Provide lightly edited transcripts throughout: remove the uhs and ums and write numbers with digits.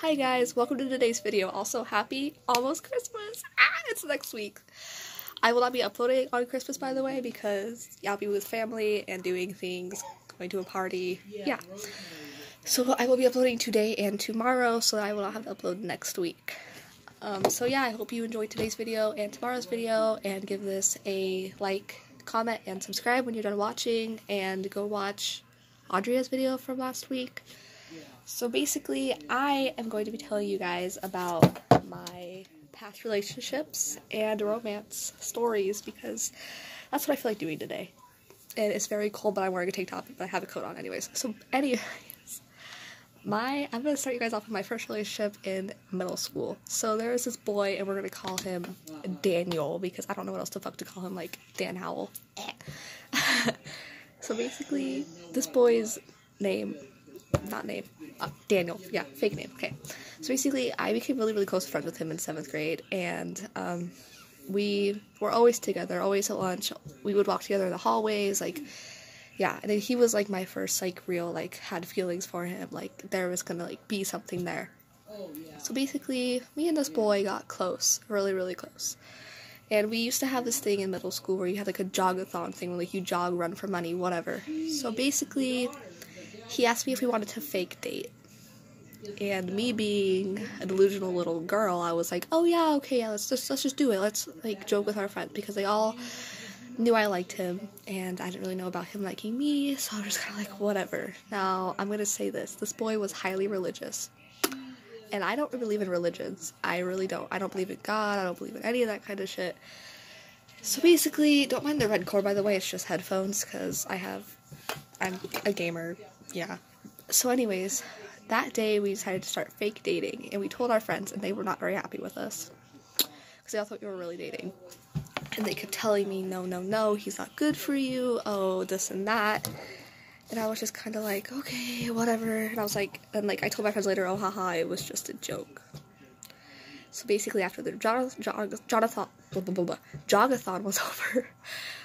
Hi guys, welcome to today's video. Also, happy almost Christmas. It's next week. I will not be uploading on Christmas, by the way, because I'll be with family and doing things, going to a party. Yeah. So I will be uploading today and tomorrow, so that I will not have to upload next week. So yeah, I hope you enjoyed today's video and tomorrow's video, and give this a like, comment, and subscribe when you're done watching, and go watch Audria's video from last week. So basically, I am going to be telling you guys about my past relationships and romance stories, because that's what I feel like doing today. And it's very cold, but I'm wearing a tank top, but I have a coat on anyways. So anyways, I'm going to start you guys off with my first relationship in middle school. So there was this boy, and we're going to call him Daniel, because I don't know what else the fuck to call him, like Dan Howell. So basically, this boy's Daniel, yeah, fake name, okay. So basically, I became really close friends with him in 7th grade, and we were always together, always at lunch. We would walk together in the hallways, like, yeah, and then he was, like, my first, like, real, like, had feelings for him, like, there was gonna, like, be something there. So basically, me and this boy got close, really close. And we used to have this thing in middle school where you had, like, a jog-a-thon thing, where, like, you jog, run for money, whatever. So basically, he asked me if we wanted to fake date. And me being a delusional little girl, I was like, oh yeah, okay, yeah, let's just do it. Let's, like, joke with our friends, because they all knew I liked him, and I didn't really know about him liking me, so I was just kind of like, whatever. Now, I'm gonna say this boy was highly religious. And I don't believe in religions. I really don't. I don't believe in God, I don't believe in any of that kind of shit. So basically, don't mind the red cord, by the way, it's just headphones, because I'm a gamer. Yeah. So anyways, that day we decided to start fake dating, and we told our friends, and they were not very happy with us, because they all thought we were really dating. And they kept telling me, no, he's not good for you, oh, this and that. And I was just kind of like, okay, whatever. And I was like, and like, I told my friends later, oh, haha, it was just a joke. So basically, after the jogathon was over,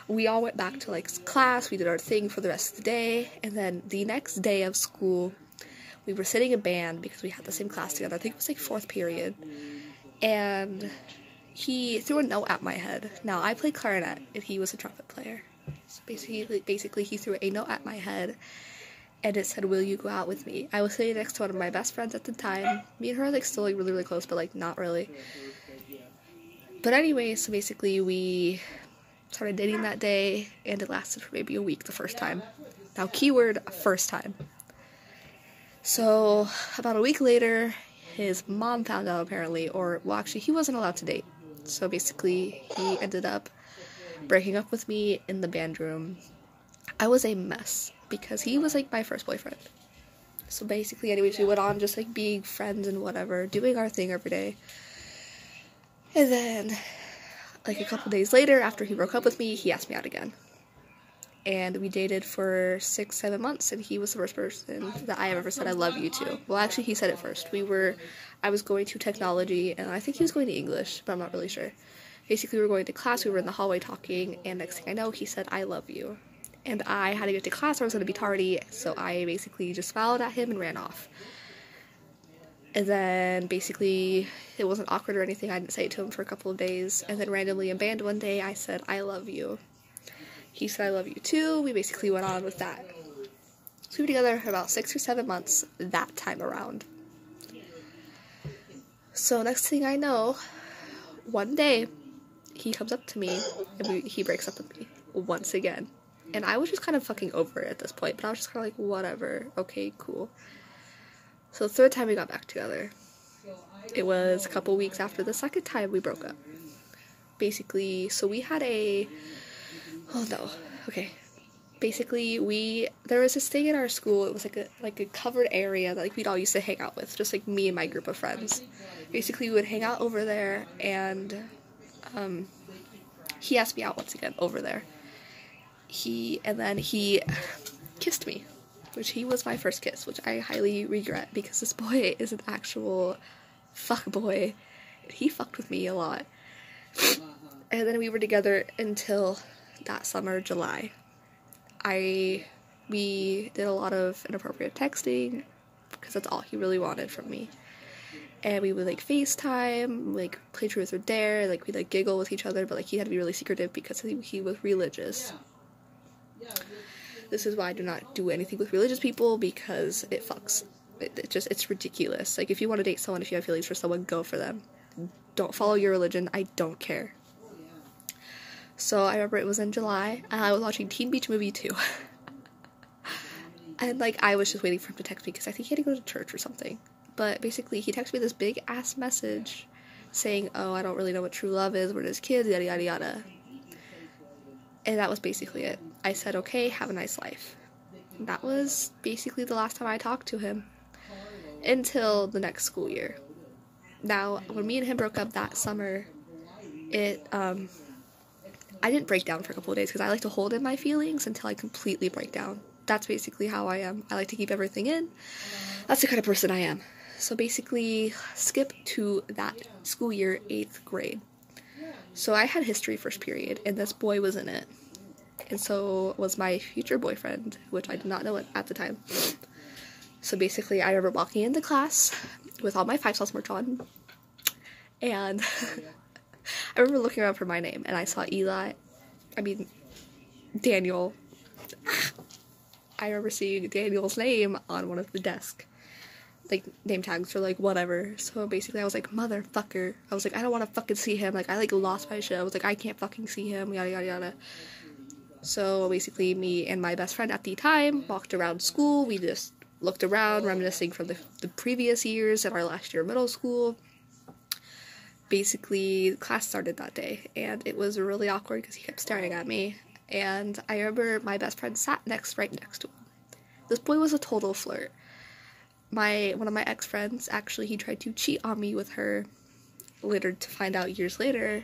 we all went back to, like, class, we did our thing for the rest of the day, and then the next day of school, we were sitting in band, because we had the same class together, I think it was, like, 4th period, and he threw a note at my head. Now, I played clarinet, and he was a trumpet player. So basically, he threw a note at my head, and it said, will you go out with me? I was sitting next to one of my best friends at the time. Me and her are, like, still, like, really close, but, like, not really. But anyway, so basically, we started dating that day, and it lasted for maybe a week the first time. Now, keyword, first time. So, about a week later, his mom found out, apparently, well, actually, he wasn't allowed to date. So basically, he ended up breaking up with me in the band room. I was a mess, because he was, like, my first boyfriend. So basically, anyways, we went on just, like, being friends and whatever, doing our thing every day. And then, like, a couple days later, after he broke up with me, he asked me out again. And we dated for 6-7 months, and he was the first person that I ever said I love you to. Well, actually, he said it first. I was going to technology, and I think he was going to English, but I'm not really sure. Basically, we were going to class, we were in the hallway talking, and next thing I know, he said, I love you. And I had to get to class, I was going to be tardy, so I basically just smiled at him and ran off. And then, basically, it wasn't awkward or anything, I didn't say it to him for a couple of days, and then randomly in band one day, I said, I love you. He said, I love you too. We basically went on with that. So we were together for about 6 or 7 months that time around. So next thing I know, one day, he comes up to me, and he breaks up with me once again. And I was just kind of fucking over it at this point, but I was just kind of like, whatever, okay, cool. So the third time we got back together, it was a couple weeks after the second time we broke up. Basically, so we had basically, there was this thing in our school, it was like a covered area that, like, we'd all used to hang out with, just, like, me and my group of friends. Basically, we would hang out over there, and, he asked me out once again over there. And then he kissed me, which he was my first kiss, which I highly regret, because this boy is an actual fuckboy. He fucked with me a lot. And then we were together until that summer, July. We did a lot of inappropriate texting, because that's all he really wanted from me. and we would, like, FaceTime, like, play Truth or Dare, like, we'd, like, giggle with each other, but, like, he had to be really secretive because he was religious. This is why I do not do anything with religious people, because it fucks. It's ridiculous. Like, if you want to date someone, if you have feelings for someone, go for them. Don't follow your religion, I don't care. So, I remember it was in July, and I was watching Teen Beach Movie 2. And, like, I was just waiting for him to text me, because I think he had to go to church or something. But basically, he texted me this big-ass message saying, oh, I don't really know what true love is, we're just kids, yada yada yada. And that was basically it. I said, okay, have a nice life. And that was basically the last time I talked to him. Until the next school year. Now, when me and him broke up that summer, I didn't break down for a couple of days, because I like to hold in my feelings until I completely break down. That's basically how I am. I like to keep everything in. That's the kind of person I am. So basically, skip to that school year, 8th grade. So I had history first period, and this boy was in it. And so was my future boyfriend, which I did not know at the time. So basically, I remember walking into class with all my 5 sauce merch on, and I remember looking around for my name, and I saw Daniel. I remember seeing Daniel's name on one of the desks. Like, name tags or, like, whatever. So, basically, I was like, motherfucker. I was like, I don't want to fucking see him. Like, I, like, lost my shit. I was like, I can't fucking see him, yada, yada, yada. So, basically, me and my best friend at the time walked around school. We just looked around, reminiscing from the previous years in our last year of middle school. Basically, class started that day, and it was really awkward because he kept staring at me. And I remember my best friend sat right next to him. This boy was a total flirt. One of my ex-friends, actually, he tried to cheat on me with her later, to find out 2 years later,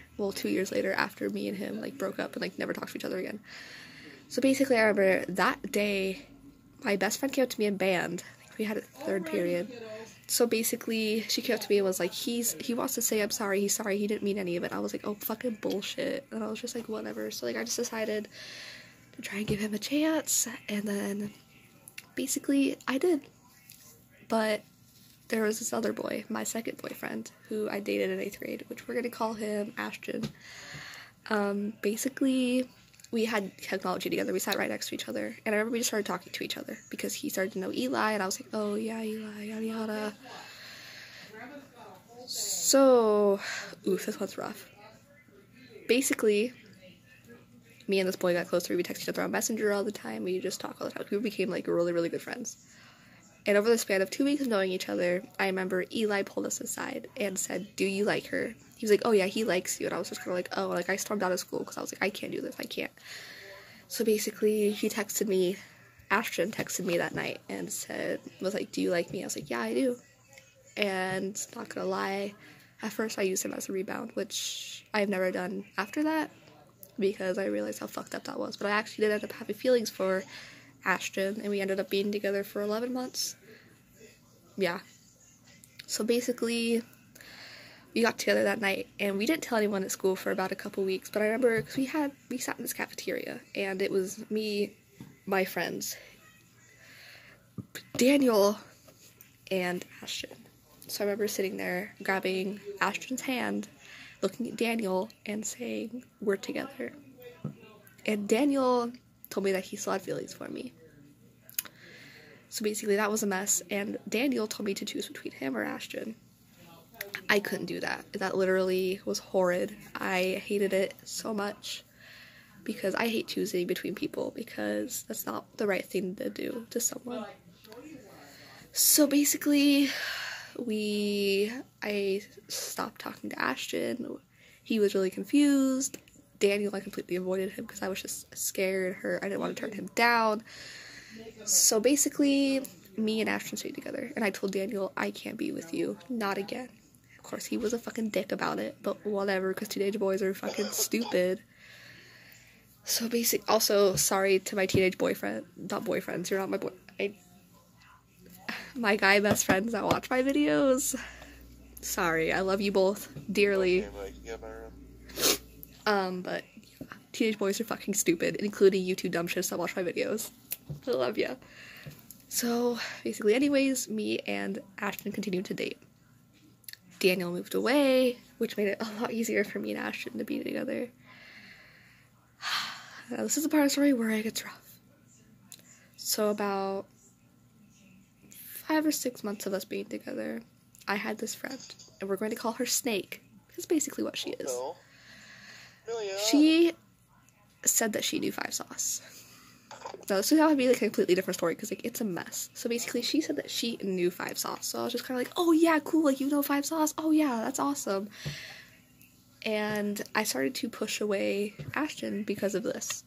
after me and him, like, broke up and, like, never talked to each other again. So basically, I remember that day, my best friend came up to me in band. I think we had a 3rd period. So basically, she came up to me and was like, he wants to say I'm sorry, he's sorry, he didn't mean any of it. I was like, oh, fucking bullshit. And I was just like, whatever. So, like, I just decided to try and give him a chance, and then basically, I did. But there was this other boy, my second boyfriend, who I dated in 8th grade, which we're gonna call him Ashton. Basically, we had technology together. We sat right next to each other, and I remember we just started talking to each other because he started to know Eli, and I was like, oh yeah, Eli, yada yada. So, oof, this one's rough. Basically, me and this boy got closer. We texted each other on Messenger all the time. We just talk all the time. We became, like, really, really good friends. And over the span of 2 weeks of knowing each other, I remember Eli pulled us aside and said, do you like her? He was like, oh yeah, he likes you. And I was just kind of like, oh, like, I stormed out of school because I was like, I can't do this, I can't. So basically, Ashton texted me that night and was like, do you like me? I was like, yeah, I do. And not gonna lie, at first I used him as a rebound, which I've never done after that, because I realized how fucked up that was. But I actually did end up having feelings for Ashton, and we ended up being together for 11 months. Yeah. So basically, we got together that night, and we didn't tell anyone at school for about a couple weeks, but I remember, because we sat in this cafeteria, and it was me, my friends, Daniel, and Ashton. So I remember sitting there, grabbing Ashton's hand, looking at Daniel, and saying, we're together. And Daniel told me that he still had feelings for me. So basically, that was a mess, and Daniel told me to choose between him or Ashton. I couldn't do that. That literally was horrid. I hated it so much, because I hate choosing between people, because that's not the right thing to do to someone. So basically, I stopped talking to Ashton. He was really confused. Daniel, I completely avoided him because I was just scared, I didn't want to turn him down. So basically, me and Ashton stayed together, and I told Daniel, I can't be with you, not again. Of course, he was a fucking dick about it, but whatever, because teenage boys are fucking stupid. So also, sorry to my teenage not boyfriends, you're not my my guy best friends that watch my videos. Sorry, I love you both dearly. But teenage boys are fucking stupid, including you two dumb shits that watch my videos. I love ya. So, basically, anyways, me and Ashton continued to date. Daniel moved away, which made it a lot easier for me and Ashton to be together. Now, this is the part of the story where it gets rough. So about 5 or 6 months of us being together, I had this friend, and we're going to call her Snake. That's basically what she is. She said that she knew 5 Sauce. Now, this is how it'd be like a completely different story, because like it's a mess. So basically, she said that she knew 5 Sauce. So I was just kind of like, oh yeah, cool, like you know 5 Sauce? Oh yeah, that's awesome. And I started to push away Ashton because of this.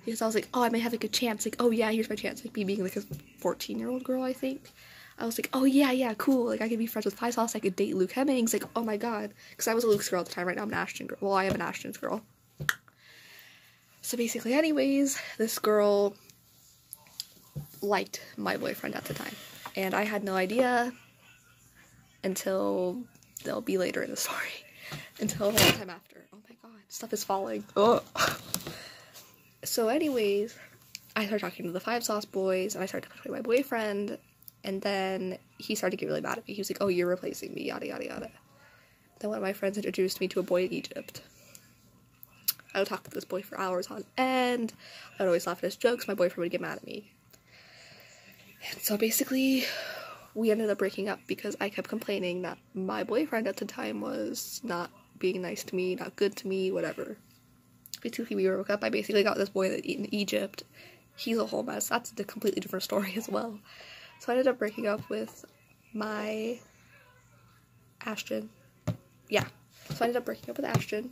Because I was like, oh, I may have like a chance. Like, oh yeah, here's my chance. Like me being like a 14-year-old girl, I think. I was like, oh yeah, cool. Like I could be friends with 5 Sauce. I could date Luke Hemmings. Like, oh my god. Because I was a Luke's girl at the time. Right now I'm an Ashton girl. Well, I am an Ashton's girl. So basically, anyways, this girl liked my boyfriend at the time. And I had no idea until they'll be later in the story. Until a long time after. Oh my god, stuff is falling. Oh. So anyways, I started talking to the 5 Sauce boys, and I started talking to my boyfriend, and then he started to get really mad at me. He was like, oh, you're replacing me, yada yada yada. Then one of my friends introduced me to a boy in Egypt. I would talk to this boy for hours on end. I would always laugh at his jokes. My boyfriend would get mad at me. And so basically, we ended up breaking up because I kept complaining that my boyfriend at the time was not being nice to me, not good to me, whatever. Basically, we broke up. I basically got this boy in Egypt. He's a whole mess. That's a completely different story as well. So I ended up breaking up with my Ashton. Yeah. So I ended up breaking up with Ashton.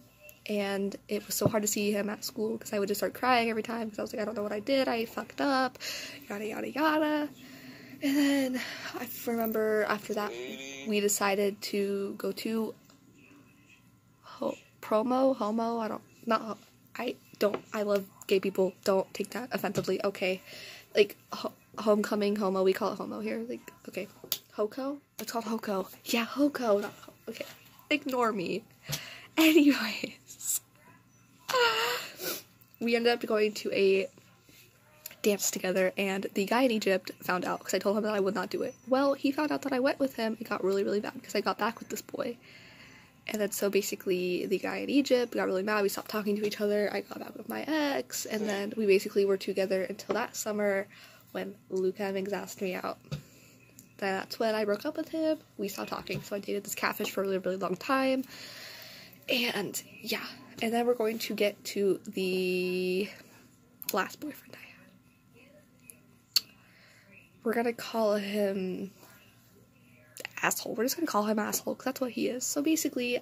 And it was so hard to see him at school because I would just start crying every time because I was like, I don't know what I did. I fucked up. Yada, yada, yada. And then I remember after that, we decided to go to I love gay people. Don't take that offensively. Okay. Like, homecoming, homo. We call it homo here. Like, okay. Hoko? It's called Hoko. Yeah, Hoko. Not okay. Ignore me. Anyways. We ended up going to a dance together, and the guy in Egypt found out because I told him that I would not do it. Well, he found out that I went with him. It got really, really bad because I got back with this boy. And then so basically the guy in Egypt got really mad. We stopped talking to each other. I got back with my ex, and then we basically were together until that summer when Luke Hemmings asked me out. That's when I broke up with him. We stopped talking, so I dated this catfish for a really, really long time. And yeah, and then we're going to get to the last boyfriend I had. We're gonna call him asshole. We're just gonna call him asshole because that's what he is. So basically,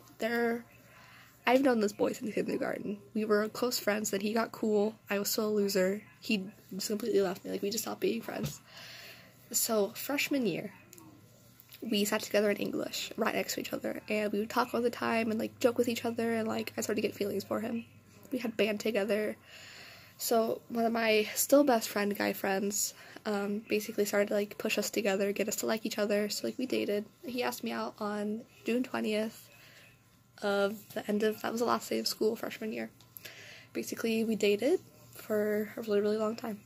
I've known this boy since kindergarten. We were close friends. Then he got cool. I was still a loser. He just completely left me. Like, we just stopped being friends. So freshman year, we sat together in English right next to each other, and we would talk all the time and like joke with each other, and like I started to get feelings for him. We had band together. So one of my still best friend guy friends basically started to like push us together, get us to like each other. So like we dated. He asked me out on June 20th of that was the last day of school freshman year. Basically we dated for a really, really long time.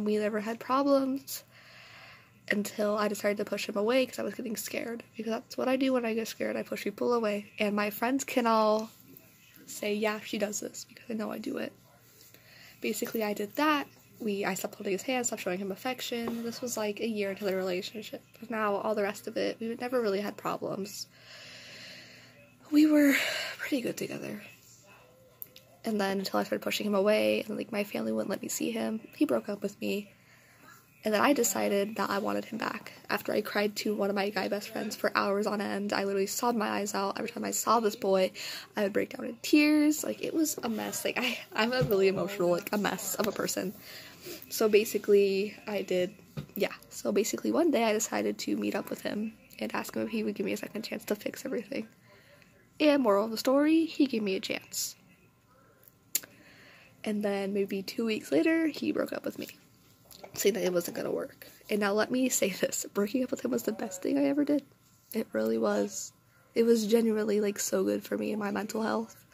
We never had problems until I decided to push him away because I was getting scared. Because that's what I do when I get scared. I push people away. And my friends can all say, yeah, she does this, because I know I do it. Basically, I did that. I stopped holding his hand, stopped showing him affection. This was like a year into the relationship. But now, all the rest of it, we never really had problems. We were pretty good together. And then until I started pushing him away, and like my family wouldn't let me see him, he broke up with me. And then I decided that I wanted him back. After I cried to one of my guy best friends for hours on end, I literally sobbed my eyes out. Every time I saw this boy, I would break down in tears. Like, it was a mess. Like, I'm a really emotional, like, a mess of a person. So basically, So basically, one day I decided to meet up with him and ask him if he would give me a second chance to fix everything. And moral of the story, he gave me a chance. And then maybe 2 weeks later, he broke up with me, saying that it wasn't gonna work. And now let me say this, breaking up with him was the best thing I ever did. It really was. It was genuinely, like, so good for me and my mental health.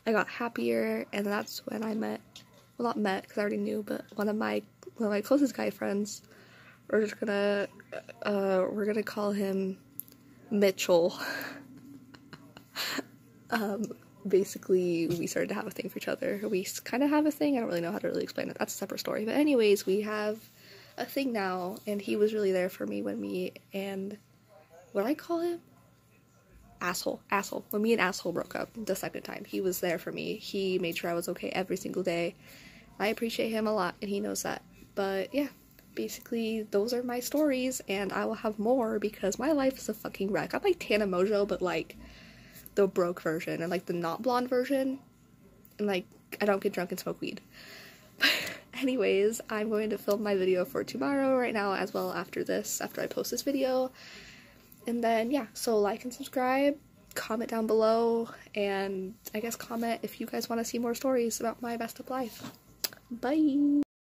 I got happier, and that's when I met, well, not met, because I already knew, but one of my closest guy friends, we're gonna call him Mitchell, basically we started to have a thing for each other. We kind of have a thing. I don't really know how to really explain it. That's a separate story. But anyways, we have a thing now, and he was really there for me when me and, what did I call him? Asshole. When me and Asshole broke up the second time, he was there for me. He made sure I was okay every single day. I appreciate him a lot, and he knows that. But yeah, basically those are my stories, and I will have more because my life is a fucking wreck. I'm like Tana Mojo, but like the broke version, and like the not blonde version, and like I don't get drunk and smoke weed. But anyways, I'm going to film my video for tomorrow right now as well after I post this video. And then, yeah, so like and subscribe, comment down below, and I guess comment if you guys want to see more stories about my best of life. Bye!